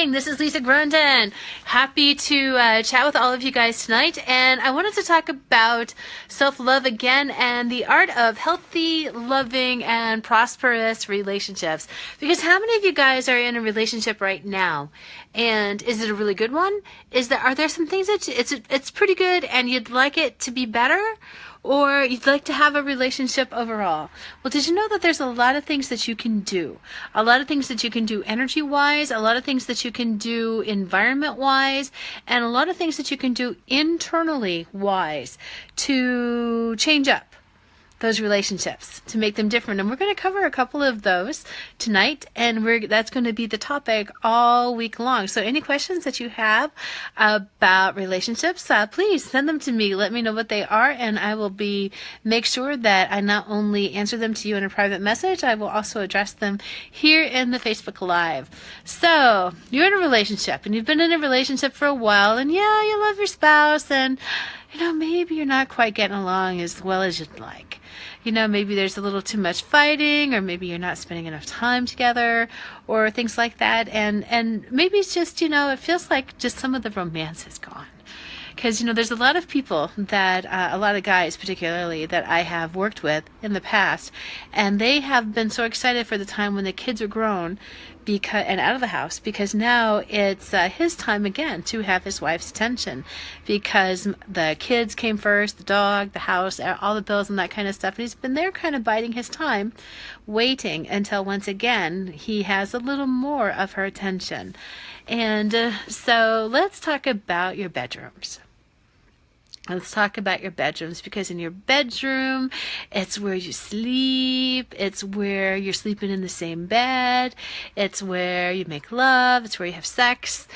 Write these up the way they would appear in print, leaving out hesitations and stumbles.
morning. This is Lisa Grunden. Happy to chat with all of you guys tonight. And I wanted to talk about self-love again and the art of healthy, loving, and prosperous relationships. Because how many of you guys are in a relationship right now? And is it a really good one? Are there some things that it's pretty good and you'd like it to be better? Or you'd like to have a relationship overall? Well, did you know that there's a lot of things that you can do? A lot of things that you can do energy-wise, a lot of things that you can do environment-wise, and a lot of things that you can do internally-wise to change up those relationships, to make them different. And we're going to cover a couple of those tonight, and that's going to be the topic all week long. So any questions that you have about relationships, please send them to me. Let me know what they are, and I will make sure that I not only answer them to you in a private message, I will also address them here in the Facebook Live. So you're in a relationship, and you've been in a relationship for a while, and yeah, you love your spouse, and maybe you're not quite getting along as well as you'd like. Maybe there's a little too much fighting, or maybe you're not spending enough time together, or things like that. And maybe it's just, it feels like just some of the romance is gone. Because, there's a lot of people a lot of guys particularly, that I have worked with in the past, and they have been so excited for the time when the kids are grown and out of the house, because now it's his time again to have his wife's attention, because the kids came first, the dog, the house, all the bills and that kind of stuff, and he's been there kind of biding his time, waiting until once again he has a little more of her attention. And so let's talk about your bedrooms. Let's talk about your bedrooms, because in your bedroom, it's where you sleep, it's where you're sleeping in the same bed, it's where you make love, it's where you have sex,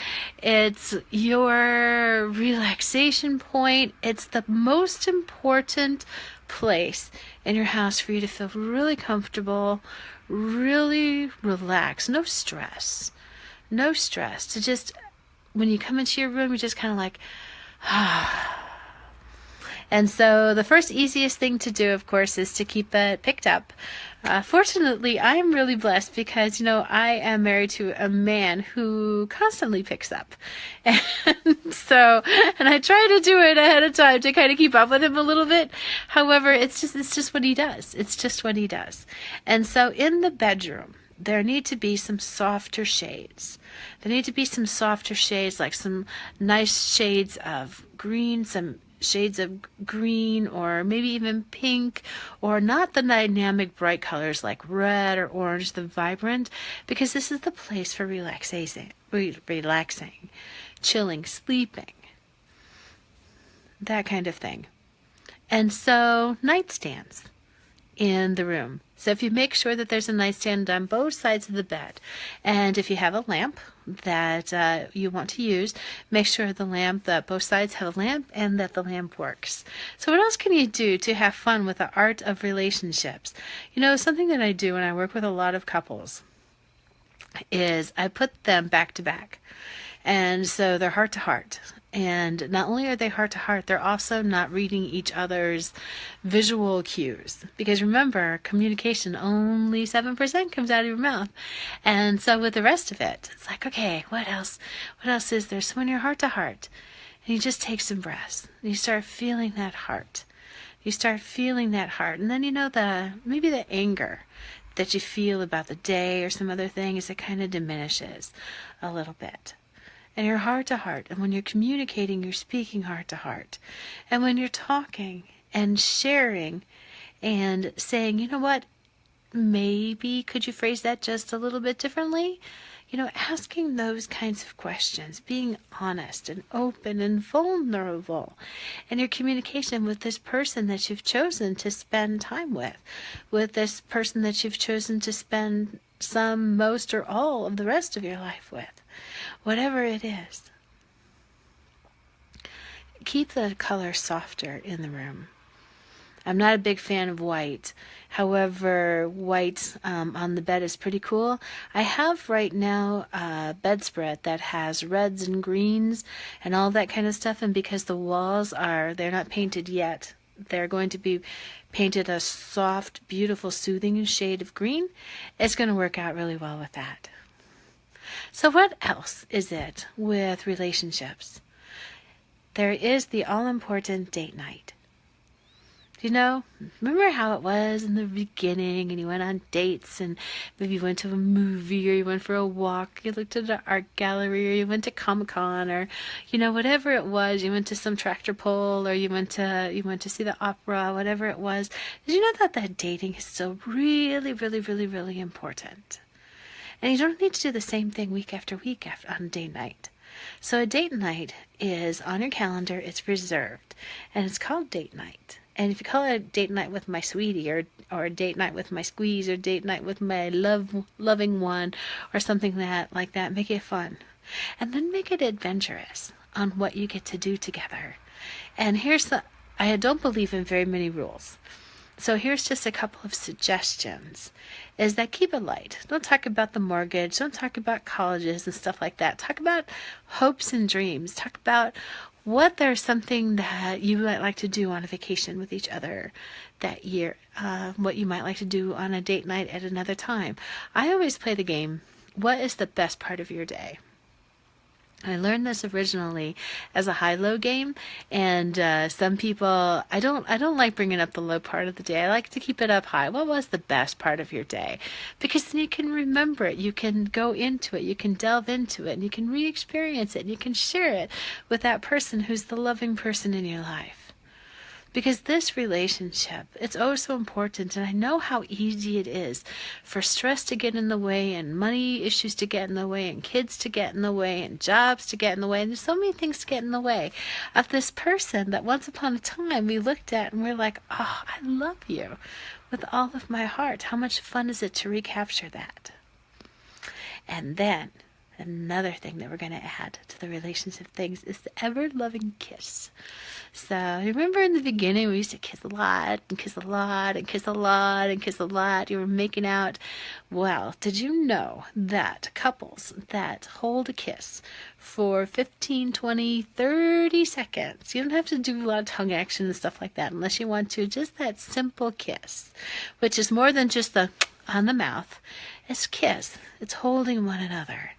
it's your relaxation point, it's the most important place in your house for you to feel really comfortable, really relaxed, no stress, to just, when you come into your room, you're just kind of like, And so the first easiest thing to do, of course, is to keep it picked up. Fortunately, I am really blessed because, I am married to a man who constantly picks up. And I try to do it ahead of time to kind of keep up with him a little bit. However, it's just what he does. It's just what he does. And so in the bedroom, there need to be some softer shades. There need to be some softer shades, like some nice shades of green, some shades of green, or maybe even pink, or not the dynamic bright colors like red or orange, the vibrant, because this is the place for relaxing, chilling, sleeping, that kind of thing. And so nightstands in the room. So if you make sure that there's a nightstand on both sides of the bed, and if you have a lamp that you want to use, make sure that both sides have a lamp and that the lamp works. So what else can you do to have fun with the art of relationships? Something that I do when I work with a lot of couples is I put them back to back. And so they're heart to heart. And not only are they heart to heart, they're also not reading each other's visual cues. Because remember, communication, only 7% comes out of your mouth. And so with the rest of it, it's like, okay, what else? What else is there? So when you're heart to heart, and you just take some breaths, and you start feeling that heart. You start feeling that heart. And then, maybe the anger that you feel about the day or some other thing, it kind of diminishes a little bit. And you're heart to heart. And when you're communicating, you're speaking heart to heart. And when you're talking and sharing and saying, you know what, maybe could you phrase that just a little bit differently? Asking those kinds of questions, being honest and open and vulnerable in your communication with this person that you've chosen to spend time with this person that you've chosen to spend some, most, or all of the rest of your life with. Whatever it is, keep the color softer in the room. I'm not a big fan of white. However, white on the bed is pretty cool. I have right now a bedspread that has reds and greens and all that kind of stuff. And because the walls they're not painted yet, they're going to be painted a soft, beautiful, soothing shade of green. It's going to work out really well with that. So what else is it with relationships? There is the all-important date night. You know, remember how it was in the beginning and you went on dates and maybe you went to a movie or you went for a walk, you looked at an art gallery or you went to Comic-Con or, whatever it was, you went to some tractor pull or you went to see the opera, whatever it was. Did you know that dating is still really, really, really, really important? And you don't need to do the same thing week after week on date night. So a date night is on your calendar, it's reserved, and it's called date night. And if you call it a date night with my sweetie or a date night with my squeeze or date night with my loving one or something like that, make it fun. And then make it adventurous on what you get to do together. And I don't believe in very many rules. So here's just a couple of suggestions, is that keep it light. Don't talk about the mortgage. Don't talk about colleges and stuff like that. Talk about hopes and dreams. Talk about what there's something that you might like to do on a vacation with each other that year, what you might like to do on a date night at another time. I always play the game, what is the best part of your day? I learned this originally as a high-low game, and some people, I don't like bringing up the low part of the day. I like to keep it up high. What was the best part of your day? Because then you can remember it, you can go into it, you can delve into it, and you can re-experience it, and you can share it with that person who's the loving person in your life. Because this relationship, it's oh so important, and I know how easy it is for stress to get in the way, and money issues to get in the way, and kids to get in the way, and jobs to get in the way, and there's so many things to get in the way of this person that once upon a time we looked at and we're like, oh, I love you with all of my heart. How much fun is it to recapture that? And then another thing that we're going to add to the relationship things is the ever-loving kiss. So remember in the beginning we used to kiss a lot and kiss a lot and kiss a lot and kiss a lot. You were making out. Well, did you know that couples that hold a kiss for 15, 20, 30 seconds, you don't have to do a lot of tongue action and stuff like that unless you want to, just that simple kiss, which is more than just the on the mouth. It's kiss. It's holding one another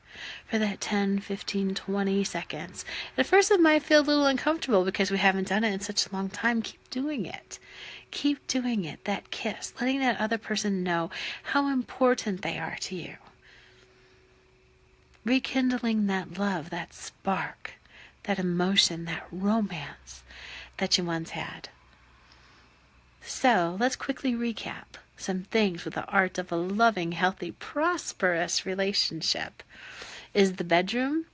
for that 10, 15, 20 seconds. At first it might feel a little uncomfortable because we haven't done it in such a long time. Keep doing it. Keep doing it, that kiss, letting that other person know how important they are to you. Rekindling that love, that spark, that emotion, that romance that you once had. So let's quickly recap some things with the art of a loving, healthy, prosperous relationship. Is the bedroom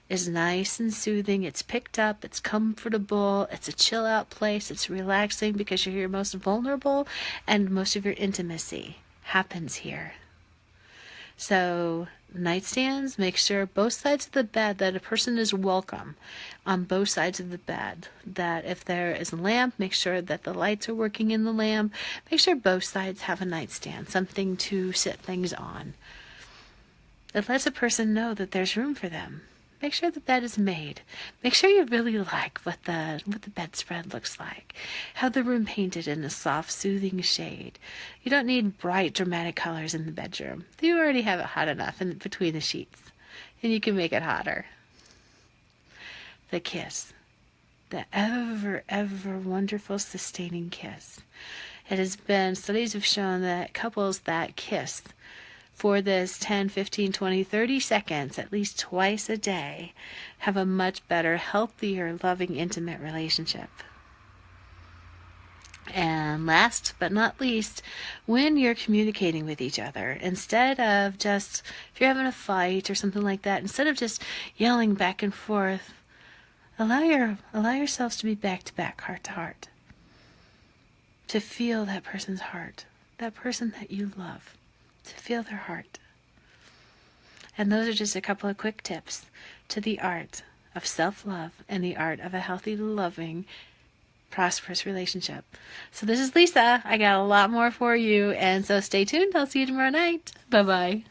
is nice and soothing, it's picked up, it's comfortable, it's a chill out place, it's relaxing because you're most vulnerable and most of your intimacy happens here. So nightstands, make sure both sides of the bed that a person is welcome on both sides of the bed. That if there is a lamp, make sure that the lights are working in the lamp. Make sure both sides have a nightstand, something to sit things on. It lets a person know that there's room for them. Make sure the bed is made. Make sure you really like what the bedspread looks like. Have the room painted in a soft, soothing shade. You don't need bright, dramatic colors in the bedroom. You already have it hot enough in between the sheets, and you can make it hotter. The kiss. The ever, ever wonderful, sustaining kiss. It has been, studies have shown that couples that kiss for this 10, 15, 20, 30 seconds, at least twice a day, have a much better, healthier, loving, intimate relationship. And last but not least, when you're communicating with each other, instead of just, if you're having a fight or something like that, instead of just yelling back and forth, allow yourselves to be back to back, heart to heart, to feel that person's heart, that person that you love. To feel their heart. And those are just a couple of quick tips to the art of self-love and the art of a healthy, loving, prosperous relationship. So this is Lisa. I got a lot more for you, and so stay tuned. I'll see you tomorrow night. Bye-bye.